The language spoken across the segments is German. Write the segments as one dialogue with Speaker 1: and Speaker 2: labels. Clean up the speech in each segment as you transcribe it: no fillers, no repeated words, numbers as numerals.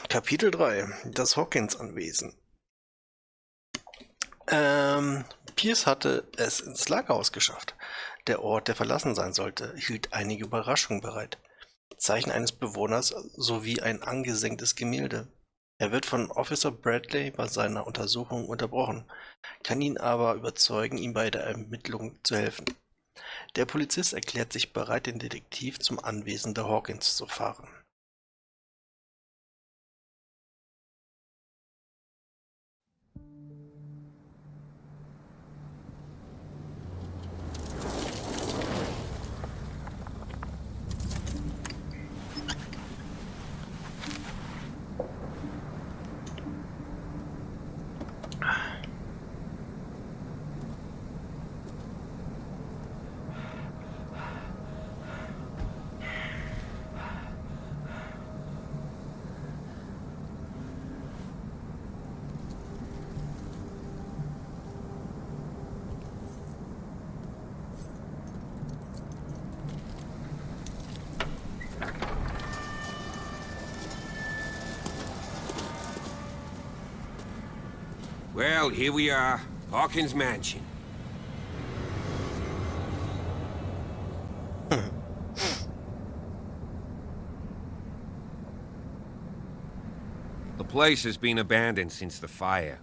Speaker 1: Kapitel 3. Das Hawkins-Anwesen. Pierce hatte es ins Lagerhaus geschafft. Der Ort, der verlassen sein sollte, hielt einige Überraschungen bereit. Zeichen eines Bewohners sowie ein angesenktes Gemälde. Er wird von Officer Bradley bei seiner Untersuchung unterbrochen, kann ihn aber überzeugen, ihm bei der Ermittlung zu helfen. Der Polizist erklärt sich bereit, den Detektiv zum Anwesen der Hawkins zu fahren.
Speaker 2: Well, here we are, Hawkins' mansion. The place has been abandoned since the fire.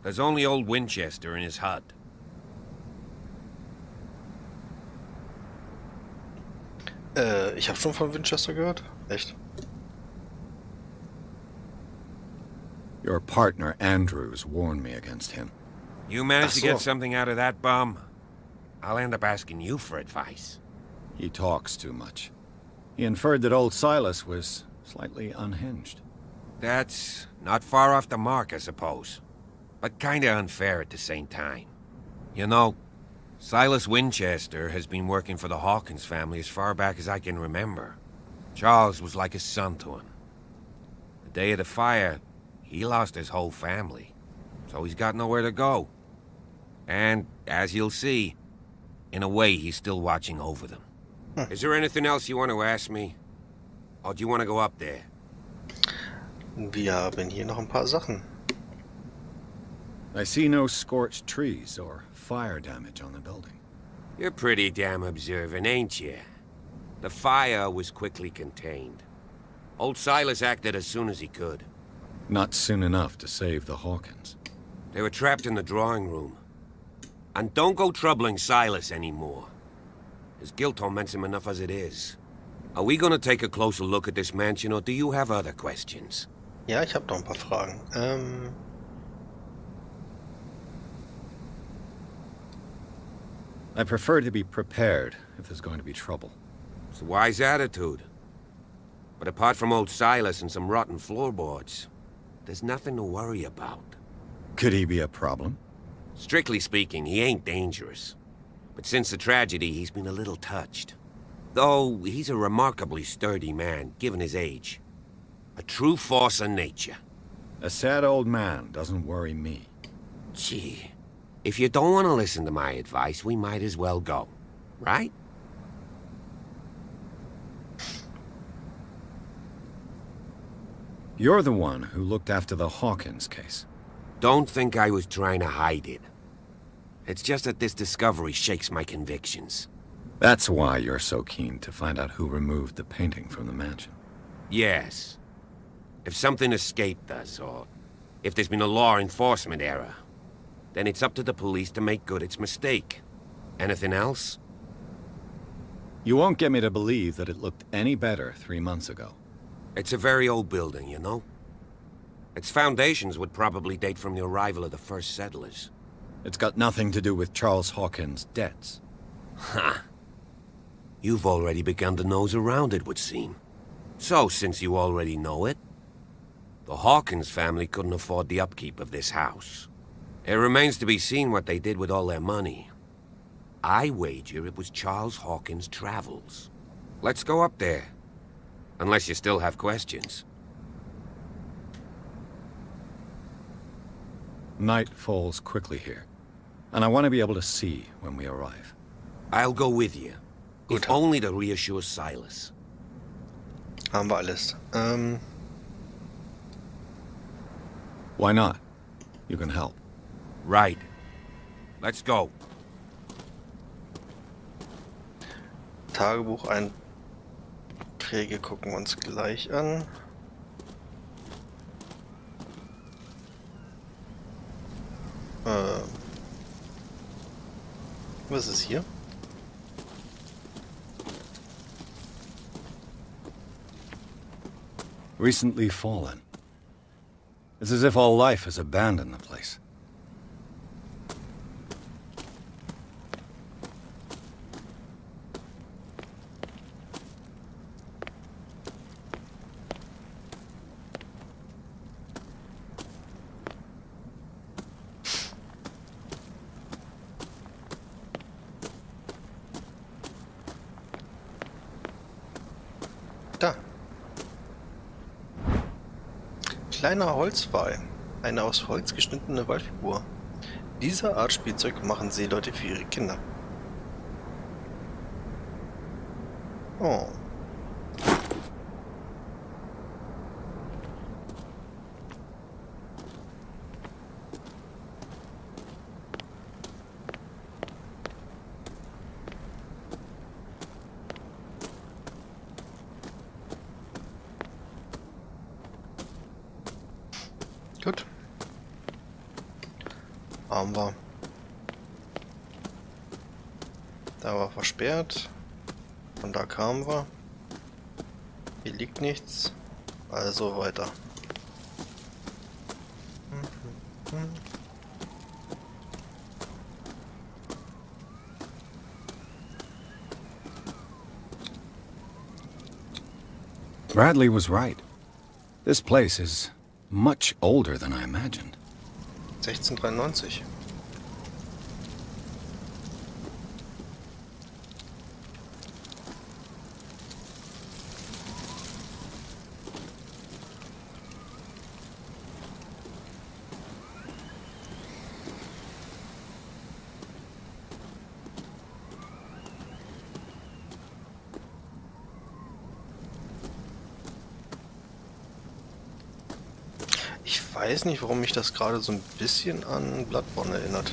Speaker 2: There's only old Winchester in his hut.
Speaker 1: Ich habe schon von Winchester gehört. Echt?
Speaker 3: Your partner, Andrews, warned me against him.
Speaker 2: You managed to get something out of that bum? I'll end up asking you for advice.
Speaker 3: He talks too much. He inferred that old Silas was slightly unhinged.
Speaker 2: That's not far off the mark, I suppose. But kinda unfair at the same time. You know, Silas Winchester has been working for the Hawkins family as far back as I can remember. Charles was like a son to him. The day of the fire, he lost his whole family, so he's got nowhere to go. And, as you'll see, in a way, he's still watching over them. Is there anything else you want to ask me? Or do you want to go up there?
Speaker 1: Wir haben hier noch ein paar Sachen.
Speaker 3: I see no scorched trees or fire damage on the building.
Speaker 2: You're pretty damn observant, ain't you? The fire was quickly contained. Old Silas acted as soon as he could.
Speaker 3: Not soon enough to save the Hawkins.
Speaker 2: They were trapped in the drawing room. And don't go troubling Silas anymore. His guilt torments him enough as it is. Are we gonna take a closer look at this mansion, or do you have other questions?
Speaker 1: Ja, ich habe noch ein paar Fragen.
Speaker 3: I prefer to be prepared if there's going to be trouble.
Speaker 2: It's a wise attitude. But apart from old Silas and some rotten floorboards, there's nothing to worry about.
Speaker 3: Could he be a problem?
Speaker 2: Strictly speaking, he ain't dangerous. But since the tragedy, he's been a little touched. Though, he's a remarkably sturdy man, given his age. A true force of nature.
Speaker 3: A sad old man doesn't worry me.
Speaker 2: Gee, if you don't want to listen to my advice, we might as well go. Right?
Speaker 3: You're the one who looked after the Hawkins case.
Speaker 2: Don't think I was trying to hide it. It's just that this discovery shakes my convictions.
Speaker 3: That's why you're so keen to find out who removed the painting from the mansion.
Speaker 2: Yes. If something escaped us, or if there's been a law enforcement error, then it's up to the police to make good its mistake. Anything else?
Speaker 3: You won't get me to believe that it looked any better 3 months ago.
Speaker 2: It's a very old building, you know? Its foundations would probably date from the arrival of the first settlers.
Speaker 3: It's got nothing to do with Charles Hawkins' debts.
Speaker 2: Ha! You've already begun to nose around it, would seem. So, since you already know it, the Hawkins family couldn't afford the upkeep of this house. It remains to be seen what they did with all their money. I wager it was Charles Hawkins' travels. Let's go up there. Unless you still have questions.
Speaker 3: Night falls quickly here, and I want to be able to see when we arrive.
Speaker 2: I'll go with you.
Speaker 1: Gut.
Speaker 2: If only to reassure Silas.
Speaker 1: Haben wir alles.
Speaker 3: Why not? You can help.
Speaker 2: Right. Let's go.
Speaker 1: Tagebucheinträge gucken wir uns gleich an. Was ist hier?
Speaker 3: Recently fallen. It's as if all life has abandoned the place.
Speaker 1: Da. Kleiner Holzwal. Eine aus Holz geschnittene Walfigur. Diese Art Spielzeug machen Seeleute für ihre Kinder. Oh. Gut. Haben wir. Da war versperrt. Von da kamen wir. Hier liegt nichts. Also weiter.
Speaker 3: Bradley was right. This place is much older than I imagined.
Speaker 1: 1693. Ich weiß nicht, warum mich das gerade so ein bisschen an Bloodborne erinnert.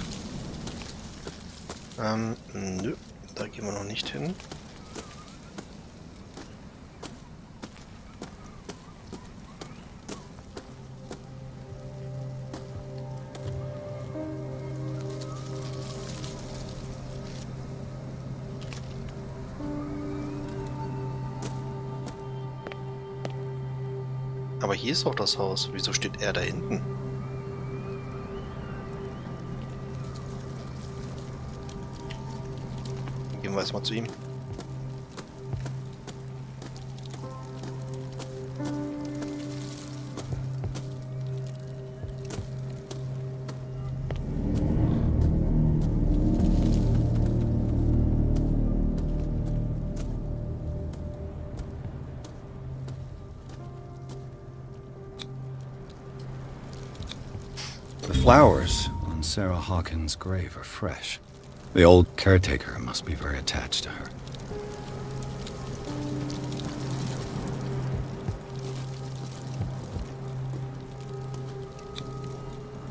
Speaker 1: Nö, da gehen wir noch nicht hin. Aber hier ist auch das Haus. Wieso steht er da hinten? Gehen wir erstmal zu ihm.
Speaker 3: The flowers on Sarah Hawkins' grave are fresh. The old caretaker must be very attached to her.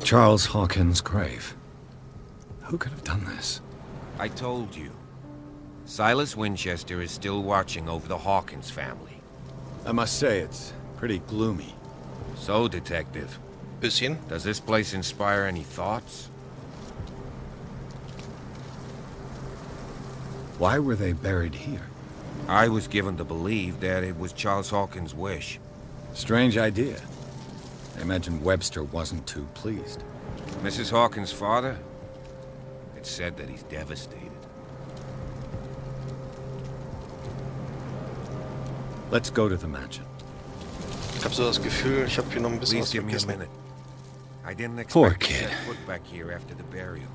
Speaker 3: Charles Hawkins' grave. Who could have done this?
Speaker 2: I told you. Silas Winchester is still watching over the Hawkins family.
Speaker 3: I must say, it's pretty gloomy.
Speaker 2: So, Detective,
Speaker 1: Bisschen.
Speaker 2: does this place inspire any thoughts?
Speaker 3: Why were they buried here?
Speaker 2: I was given to believe that it was Charles Hawkins' wish.
Speaker 3: Strange idea. I imagine Webster wasn't too pleased.
Speaker 2: Mrs. Hawkins' father? It's said that he's devastated.
Speaker 3: Let's go to the mansion.
Speaker 1: Ich habe so das Gefühl, ich habe hier noch ein bisschen
Speaker 2: Please
Speaker 1: was
Speaker 2: give me a
Speaker 1: vergessen.
Speaker 2: minute. I didn't
Speaker 3: Poor
Speaker 2: expect to
Speaker 3: kid.
Speaker 2: set foot back here after the burial.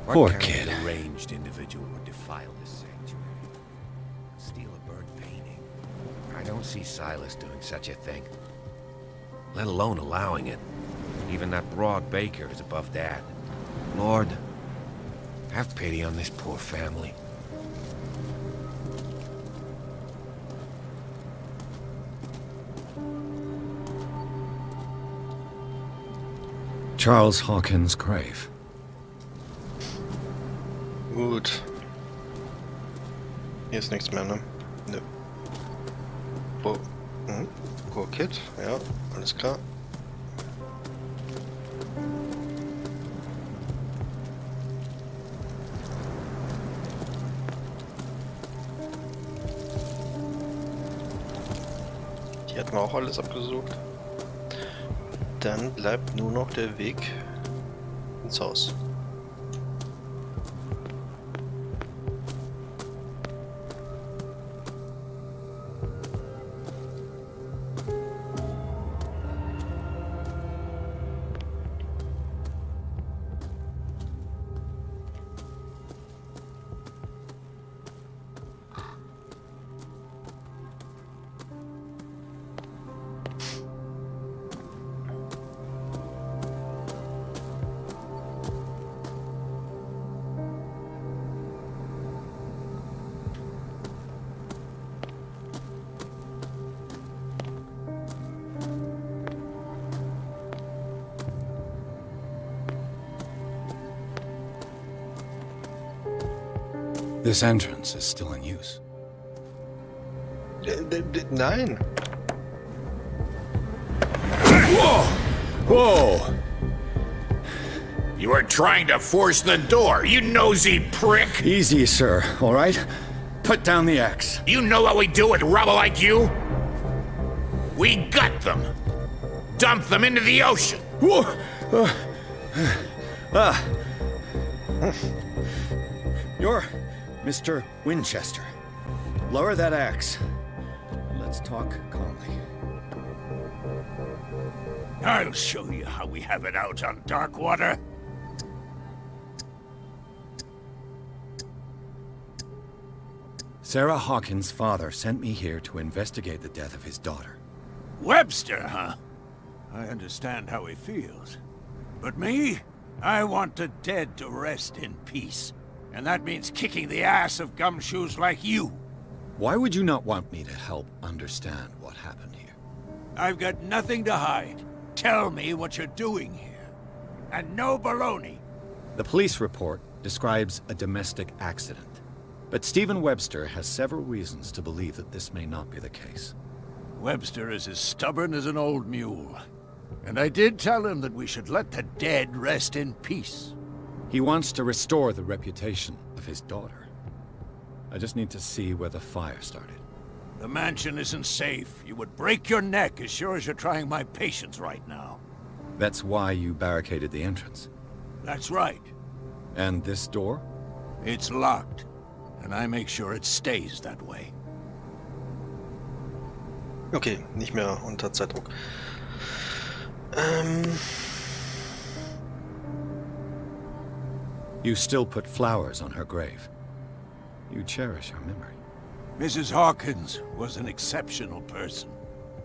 Speaker 2: What
Speaker 3: Poor
Speaker 2: kind
Speaker 3: kid.
Speaker 2: of deranged individual would defile this sanctuary? Steal a bird painting? I don't see Silas doing such a thing. Let alone allowing it. Even that broad baker is above that. Lord, have pity on this poor family.
Speaker 3: Charles Hawkins' grave.
Speaker 1: Gut. Hier ist nichts mehr, ne? Nö. Oh. Kit, ja, alles klar. Die hatten wir auch alles abgesucht. Dann bleibt nur noch der Weg ins Haus.
Speaker 3: This entrance is still in use.
Speaker 1: Nein!
Speaker 3: Whoa!
Speaker 4: You are trying to force the door, you nosy prick!
Speaker 3: Easy, sir, all right? Put down the axe.
Speaker 4: You know what we do with rubble like you? We gut them. Dump them into the ocean.
Speaker 3: Whoa! You're Mr. Winchester. Lower that axe. Let's talk calmly.
Speaker 4: I'll show you how we have it out on dark water.
Speaker 3: Sarah Hawkins' father sent me here to investigate the death of his daughter.
Speaker 4: Webster, huh? I understand how he feels. But me? I want the dead to rest in peace. And that means kicking the ass of gumshoes like you.
Speaker 3: Why would you not want me to help understand what happened here?
Speaker 4: I've got nothing to hide. Tell me what you're doing here. And no baloney.
Speaker 3: The police report describes a domestic accident. But Stephen Webster has several reasons to believe that this may not be the case.
Speaker 4: Webster is as stubborn as an old mule. And I did tell him that we should let the dead rest in peace.
Speaker 3: He wants to restore the reputation of his daughter. I just need to see where the fire started.
Speaker 4: The mansion isn't safe. You would break your neck as sure as you're trying my patience right now.
Speaker 3: That's why you barricaded the entrance.
Speaker 4: That's right.
Speaker 3: And this door?
Speaker 4: It's locked. And I make sure it stays that way.
Speaker 1: Okay, nicht mehr unter Zeitdruck.
Speaker 3: You still put flowers on her grave. You cherish her memory.
Speaker 4: Mrs. Hawkins was an exceptional person.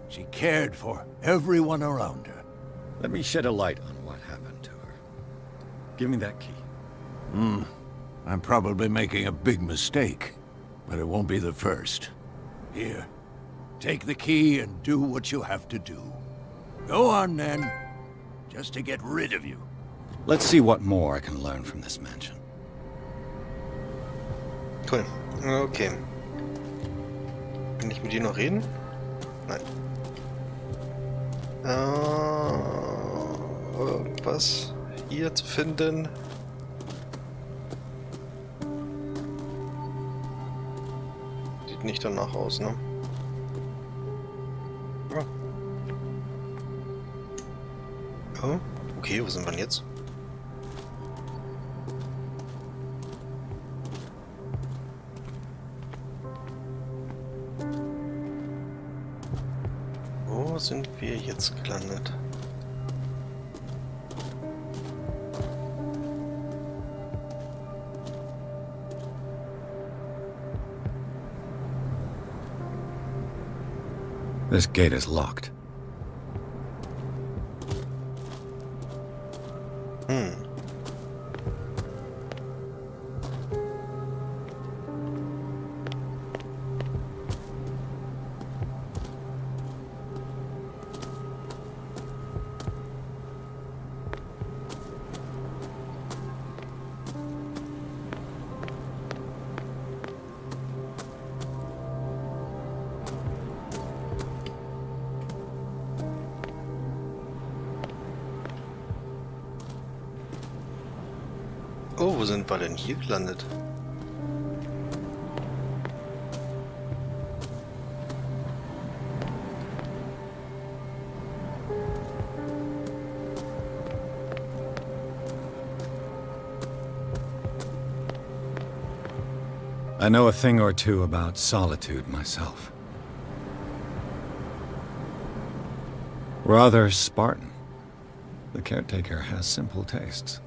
Speaker 4: She cared for everyone around her.
Speaker 3: Let me shed a light on what happened to her. Give me that key.
Speaker 4: I'm probably making a big mistake, but it won't be the first. Here, take the key and do what you have to do. Go on, then. Just to get rid of you.
Speaker 3: Let's see what more I can learn from this mansion.
Speaker 1: Cool. Okay. Kann ich mit dir noch reden? Nein. Irgendwas hier zu finden? Sieht nicht danach aus, ne? Ja. Oh, okay, wo sind wir denn jetzt? Wo sind wir jetzt gelandet?
Speaker 3: This gate is locked.
Speaker 1: Oh, wo sind wir denn hier gelandet?
Speaker 3: I know a thing or two about solitude myself. Rather Spartan. The caretaker has simple tastes.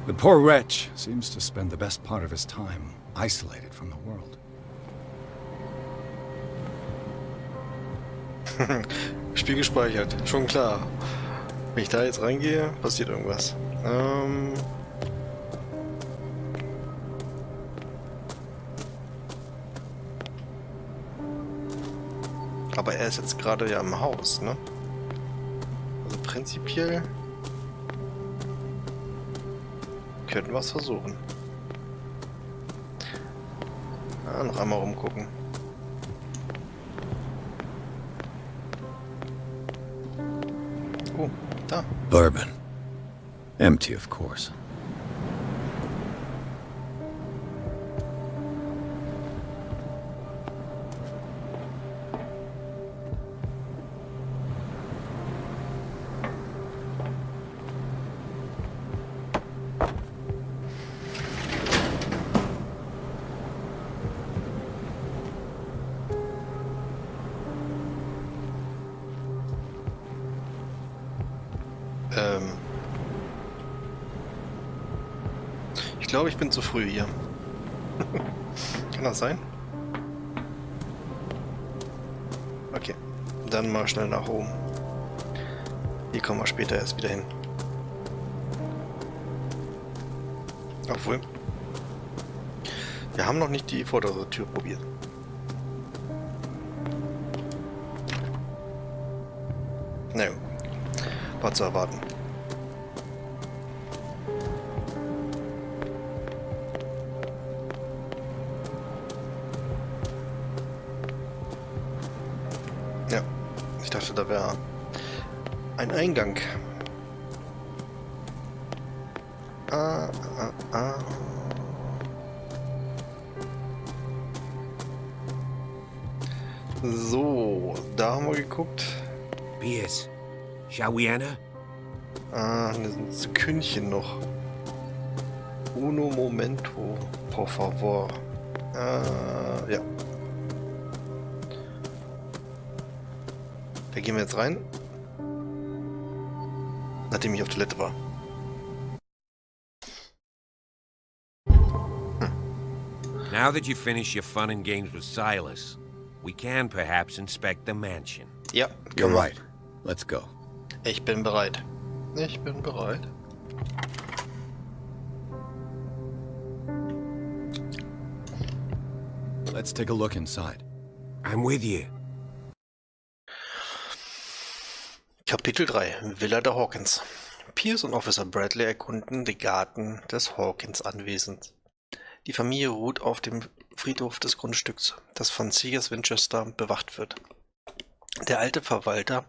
Speaker 3: The poor wretch seems to spend the best part of his time isolated from the world.
Speaker 1: Spiel gespeichert, schon klar. Wenn ich da jetzt reingehe, passiert irgendwas. Aber er ist jetzt gerade ja im Haus, ne? Also prinzipiell könnten wir es versuchen. Noch einmal rumgucken. Oh, da.
Speaker 3: Bourbon. Empty, of course.
Speaker 1: Ich glaube, ich bin zu früh hier. Kann das sein? Okay, dann mal schnell nach oben. Hier kommen wir später erst wieder hin. Obwohl, wir haben noch nicht die vordere Tür probiert. Na gut, war zu erwarten. Ja, ich dachte, da wäre ein Eingang. So, da haben wir geguckt.
Speaker 2: Pierce, shall we enter?
Speaker 1: Ein Sekündchen noch. Uno momento, por favor. Ja. Da gehen wir jetzt rein. Nachdem ich auf Toilette war.
Speaker 2: Now that you finish your fun and games with Silas, we can perhaps inspect the mansion.
Speaker 1: Ja,
Speaker 3: You're
Speaker 1: können wir.
Speaker 3: right. Let's go.
Speaker 1: Ich bin bereit. Ich bin bereit.
Speaker 3: Let's take a look inside.
Speaker 2: I'm with you.
Speaker 1: Kapitel 3. Villa der Hawkins. Pierce und Officer Bradley erkunden den Garten des Hawkins-Anwesens. Die Familie ruht auf dem Friedhof des Grundstücks, das von Seegers Winchester bewacht wird. Der alte Verwalter,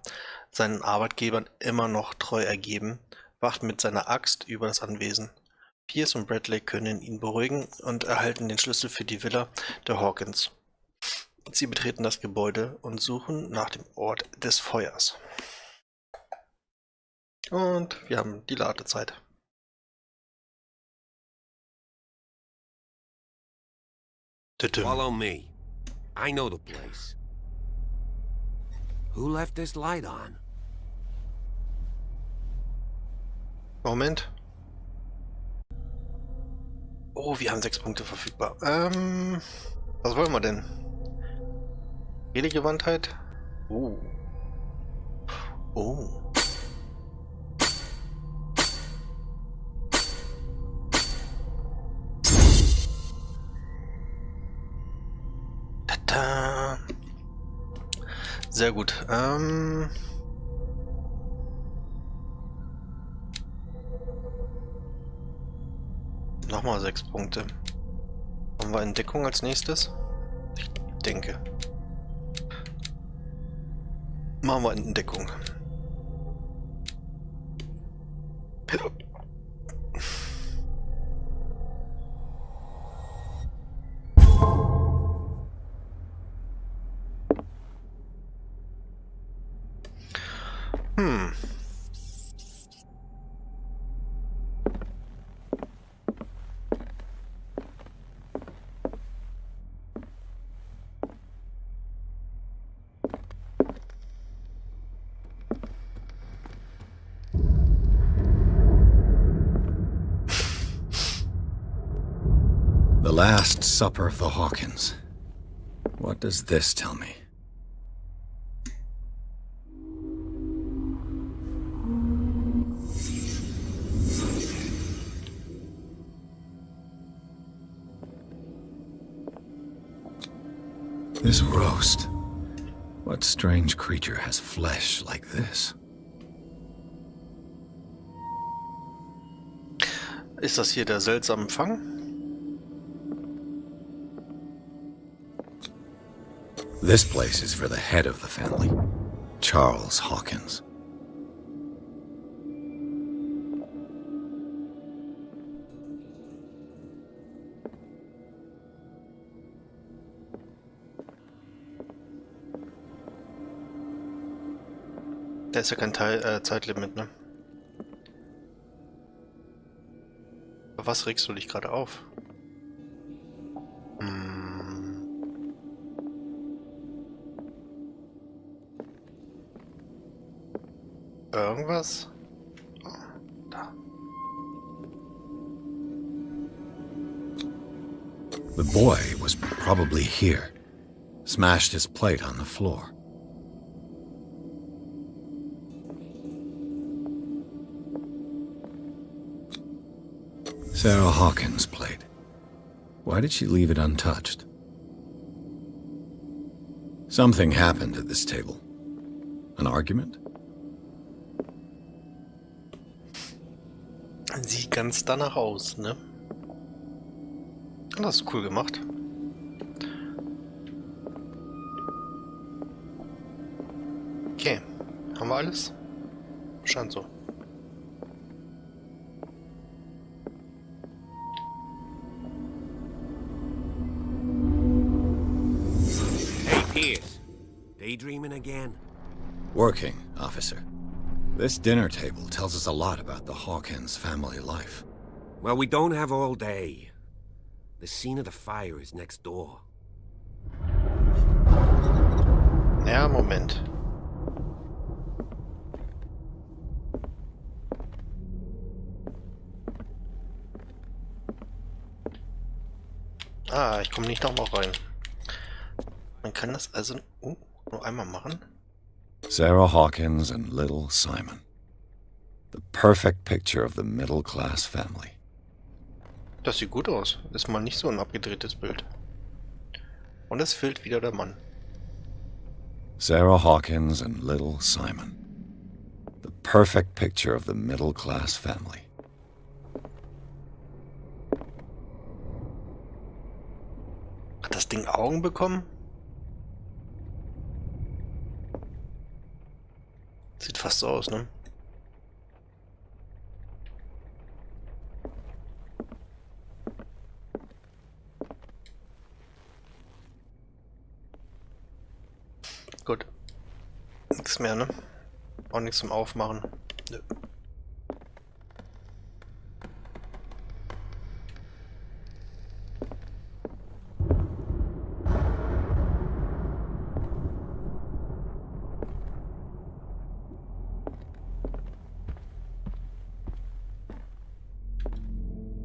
Speaker 1: seinen Arbeitgebern immer noch treu ergeben, wacht mit seiner Axt über das Anwesen. Pierce und Bradley können ihn beruhigen und erhalten den Schlüssel für die Villa der Hawkins. Sie betreten das Gebäude und suchen nach dem Ort des Feuers. Und wir haben die Ladezeit.
Speaker 2: Follow me. I know the place. Who left this light on?
Speaker 1: Moment. Oh, wir haben 6 Punkte verfügbar. Was wollen wir denn? Redegewandtheit? Oh. Oh. Tada. Sehr gut. Nochmal 6 Punkte. Haben wir Entdeckung als nächstes? Ich denke. Machen wir Entdeckung. Hm.
Speaker 3: The Last Supper of the Hawkins. What does this tell me? This roast. What strange creature has flesh like this?
Speaker 1: Ist das hier der seltsame Fang?
Speaker 3: This place is for the head of the family, Charles Hawkins.
Speaker 1: Da ist ja kein Zeitlimit, ne? Auf was regst du dich gerade auf? Irgendwas? Oh, da.
Speaker 3: The boy was probably here. Smashed his plate on the floor. Sarah Hawkins' plate. Why did she leave it untouched? Something happened at this table. An argument?
Speaker 1: Sieht ganz danach aus, ne? Das ist cool gemacht. Okay, haben wir alles? Scheint so.
Speaker 2: Hey, Pierce. Daydreaming again?
Speaker 3: Working, officer. This dinner table tells us a lot about the Hawkins family life.
Speaker 2: Well, we don't have all day. The scene of the fire is next door.
Speaker 1: Ja, Moment. Ah, ich komme nicht nochmal rein. Man kann das also nur einmal machen.
Speaker 3: Sarah Hawkins and little Simon. The perfect picture of the middle-class family.
Speaker 1: Das sieht gut aus. Ist mal nicht so ein abgedrehtes Bild. Und es fehlt wieder der Mann.
Speaker 3: Sarah Hawkins and little Simon. The perfect picture of the middle-class family.
Speaker 1: Hat das Ding Augen bekommen? Sieht fast so aus, ne? Gut. Nichts mehr, ne? Auch nichts zum Aufmachen. Nö.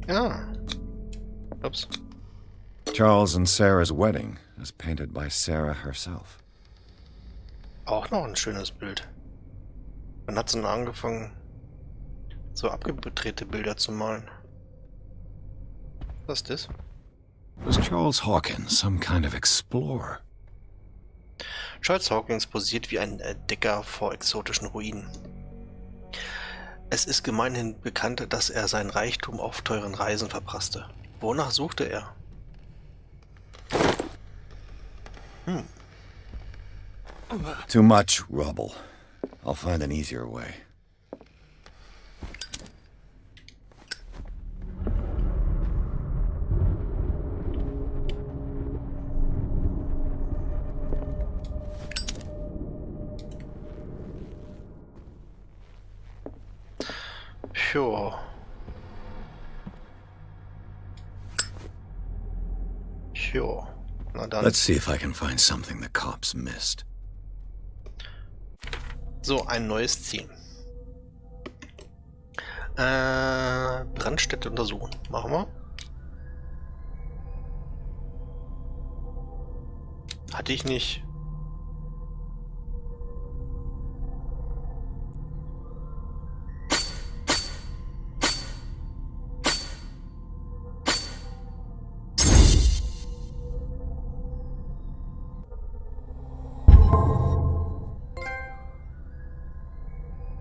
Speaker 1: Ja. Ups.
Speaker 3: Charles and Sarah's wedding, as painted by Sarah herself.
Speaker 1: Auch noch ein schönes Bild. Wann hat sie denn angefangen, so abgedrehte Bilder zu malen? Was ist das?
Speaker 3: Was Charles Hawkins some kind of explorer?
Speaker 1: Charles Hawkins posiert wie ein Entdecker vor exotischen Ruinen. Es ist gemeinhin bekannt, dass er sein Reichtum auf teuren Reisen verprasste. Wonach suchte er?
Speaker 3: Too much rubble. I'll find an easier way.
Speaker 1: Jo. Jo. Na dann.
Speaker 3: Let's see if I can find something the cops missed.
Speaker 1: So, ein neues Ziel. Brandstätte untersuchen. Machen wir. Hatte ich nicht.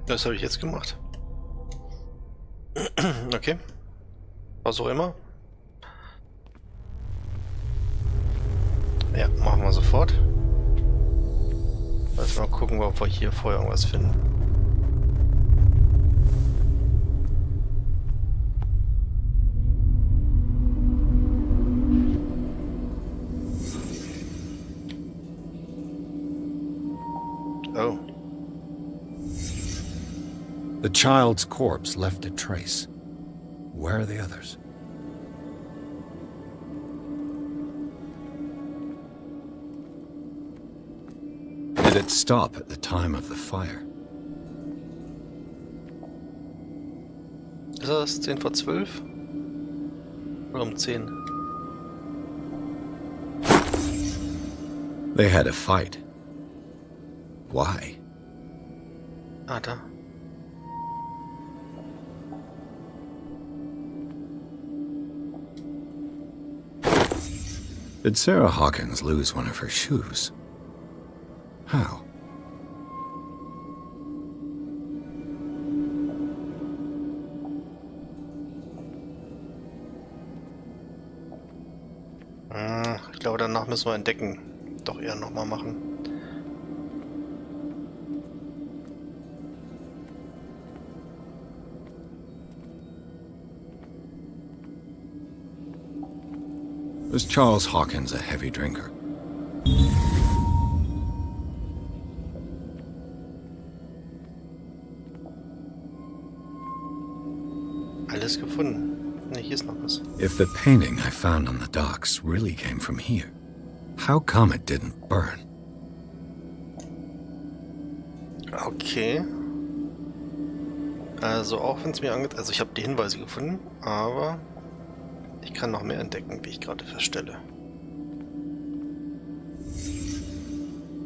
Speaker 1: Das habe ich jetzt gemacht. Okay. Was auch immer. Ja, machen wir sofort. Lass mal gucken, ob wir hier vorher irgendwas finden. Oh.
Speaker 3: The child's corpse left a trace. Where are the others? Did it stop at the time of the fire?
Speaker 1: Ist das 10 vor 12? Oder um 10?
Speaker 3: They had a fight. Why?
Speaker 1: Ah, da.
Speaker 3: Did Sarah Hawkins lose one of her shoes? How?
Speaker 1: Ich glaube, danach müssen wir entdecken. Doch eher nochmal machen.
Speaker 3: Was Charles Hawkins a heavy drinker?
Speaker 1: Alles gefunden. Ne, hier ist noch was.
Speaker 3: If the painting I found on the docks really came from here, how come it didn't burn?
Speaker 1: Okay. Also auch wenn es mir angeht, also ich habe die Hinweise gefunden, aber ich kann noch mehr entdecken, wie ich gerade feststelle.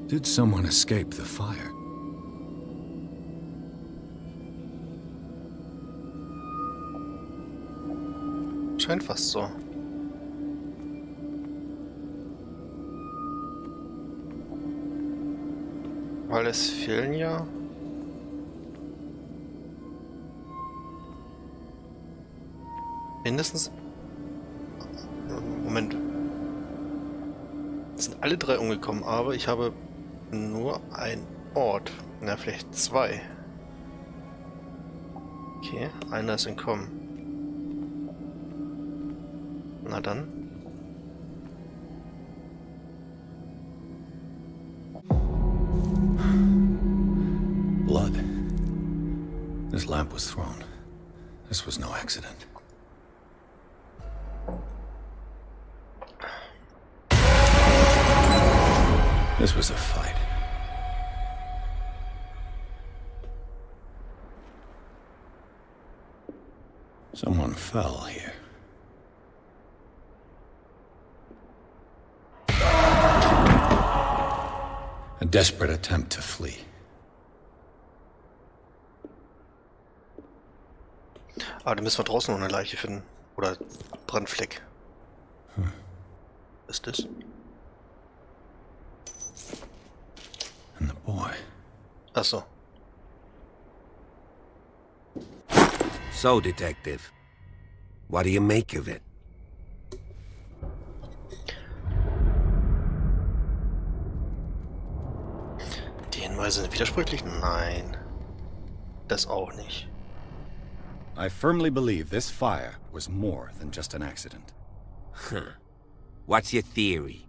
Speaker 3: Did someone escape the fire?
Speaker 1: Scheint fast so. Weil es fehlen ja... mindestens... Moment. Es sind alle drei umgekommen, aber ich habe nur einen Ort. Na, vielleicht zwei. Okay, einer ist entkommen. Na dann.
Speaker 3: Blood. This lamp was thrown. This was no accident. This was a fight. Someone fell here. A desperate attempt to flee.
Speaker 1: Ah, da müssen wir draußen noch eine Leiche finden. Oder Brandfleck. Was ist das?
Speaker 3: And the boy.
Speaker 1: Achso.
Speaker 2: So, Detective, what do you make of it?
Speaker 1: Die Hinweise sind widersprüchlich? Nein. Das auch nicht.
Speaker 3: I firmly believe this fire was more than just an accident.
Speaker 2: Huh. What's your theory?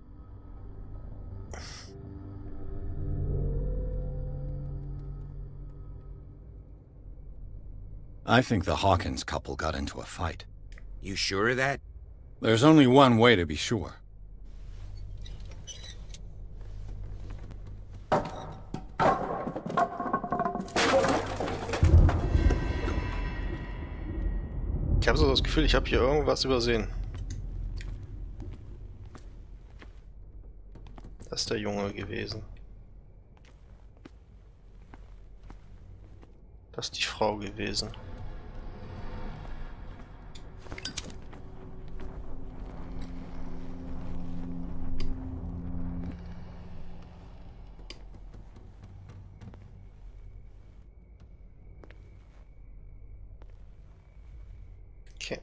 Speaker 3: I think the Hawkins couple got into a fight.
Speaker 2: You sure of that?
Speaker 3: There's only one way to be sure.
Speaker 1: Ich habe so das Gefühl, ich habe hier irgendwas übersehen. Das ist der Junge gewesen. Das ist die Frau gewesen. Okay.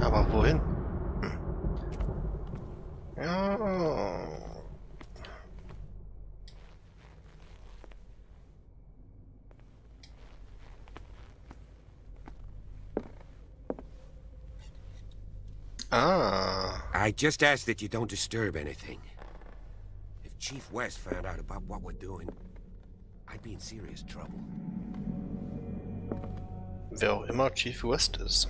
Speaker 1: Aber wohin? Ja. Ah.
Speaker 2: I just ask that you don't disturb anything. If Chief West found out about what we're doing, I'd be in serious trouble.
Speaker 1: Wer auch immer Chief West ist.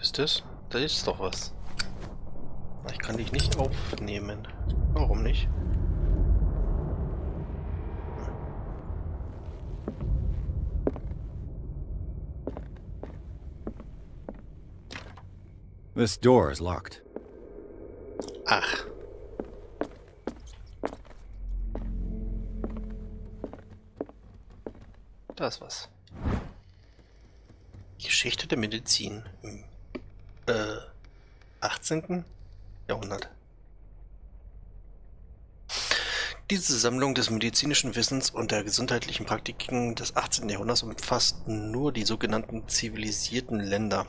Speaker 1: Ist das? Da ist doch was. Ich kann dich nicht aufnehmen. Warum nicht?
Speaker 3: This door is locked.
Speaker 1: Ach. Da ist was. Geschichte der Medizin im 18. Jahrhundert. Diese Sammlung des medizinischen Wissens und der gesundheitlichen Praktiken des 18. Jahrhunderts umfasst nur die sogenannten zivilisierten Länder.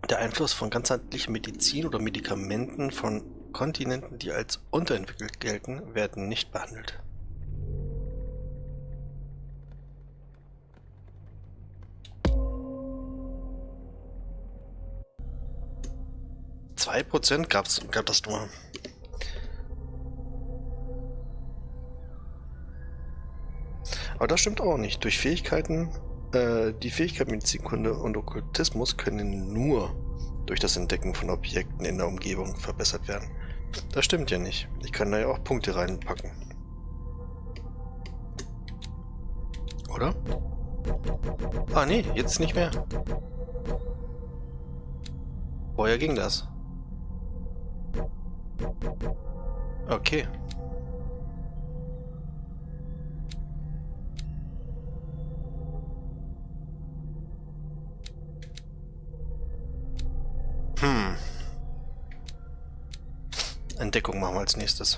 Speaker 1: Der Einfluss von ganzheitlicher Medizin oder Medikamenten von Kontinenten, die als unterentwickelt gelten, werden nicht behandelt. %2 gab das nur. Aber das stimmt auch nicht. Durch Fähigkeiten, die Fähigkeit Medizinkunde und Okkultismus können nur durch das Entdecken von Objekten in der Umgebung verbessert werden. Das stimmt ja nicht. Ich kann da ja auch Punkte reinpacken. Oder? Ah nee, jetzt nicht mehr. Vorher ging das. Okay. Entdeckung machen wir als nächstes.